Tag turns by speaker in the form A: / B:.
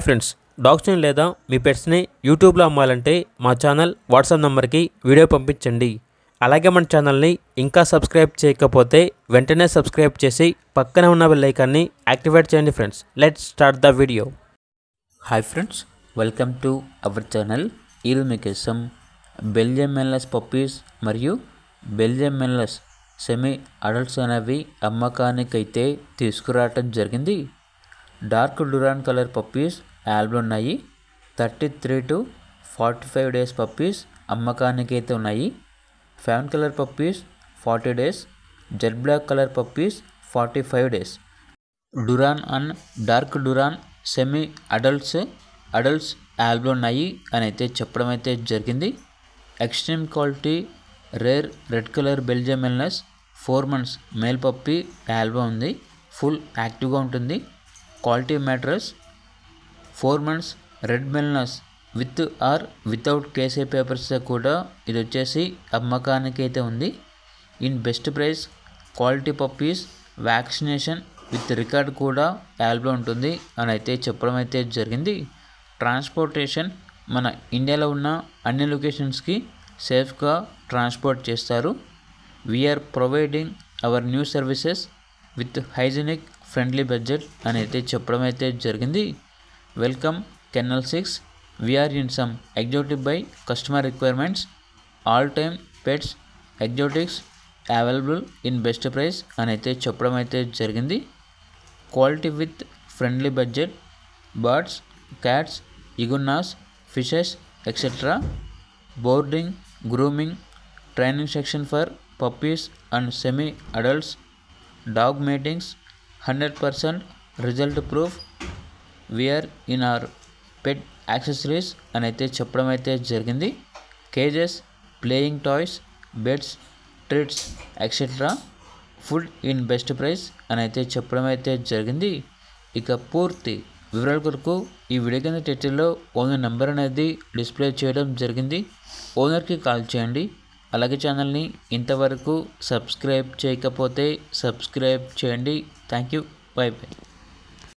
A: Friends, డాగ్స్ని లేదా మీ పెట్స్ని యూట్యూబ్లో అమ్మాలంటే మా ఛానల్ వాట్సాప్ నెంబర్కి వీడియో పంపించండి. అలాగే మన ఛానల్ని ఇంకా సబ్స్క్రైబ్ చేయకపోతే వెంటనే సబ్స్క్రైబ్ చేసి పక్కనే ఉన్న బెల్ ఐకాన్ని యాక్టివేట్ చేయండి. Friends, let's start the video.
B: Hi friends, welcome to our channel. ఈరోజు మీకోసం బెల్జియం మెన్లెస్ పప్పీస్ మరియు బెల్జియం మెన్లెస్ సెమీ అడల్ట్స్ అనేవి అమ్మకానికైతే తీసుకురావటం జరిగింది. డార్క్ డురాన్ కలర్ పప్పీస్ యాల్బులు ఉన్నాయి. 33 to 45 డేస్ పప్పీస్ అమ్మకానికి అయితే ఉన్నాయి. Fawn colour puppies 40 days, jet black colour puppies 45 days. డురాన్ అండ్ డార్క్ డురాన్ సెమీ అడల్ట్స్ యాల్బులు ఉన్నాయి అని అయితే చెప్పడం అయితే జరిగింది. Extreme quality rare red colour Belgium Malinois 4 months male puppy యాల్బమ్ ఉంది. ఫుల్ యాక్టివ్గా ఉంటుంది. క్వాలిటీ మ్యాట్రస్ 4 months red Malinois with or without KC papers కూడా ఇది వచ్చేసి అమ్మకానికి అయితే ఉంది. In best price quality puppies vaccination with record కూడా యాల్బమ్ ఉంటుంది అని అయితే చెప్పడం అయితే జరిగింది. ట్రాన్స్పోర్టేషన్ మన ఇండియాలో ఉన్న అన్ని లొకేషన్స్కి సేఫ్గా ట్రాన్స్పోర్ట్ చేస్తారు. We are providing our new services with hygienic friendly budget అని అయితే చెప్పడం అయితే జరిగింది. Welcome kennel 6. We are in some exotic by customer requirements. All time pets exotics available in best price అని అయితే చెప్పడం అయితే జరిగింది. Quality with friendly budget birds, cats, iguanas, fishes etcetera. Boarding, grooming, training section for puppies and semi adults. Dog meetings 100% result proof. We are in our pet accessories అని అయితే చెప్పడం అయితే జరిగింది. Kgs, playing toys, beds, treats etcetera. Food in best price అని అయితే చెప్పడం అయితే జరిగింది. ఇక పూర్తి వివరాల కొరకు ఈ వీడియో కింద టైటిల్లో ఓనర్ నెంబర్ అనేది డిస్ప్లే చేయడం జరిగింది. ఓనర్కి కాల్ చేయండి. అలాగే ఛానల్ని ఇంతవరకు సబ్స్క్రైబ్ చేయకపోతే సబ్స్క్రైబ్ చేయండి. Thank you. By by.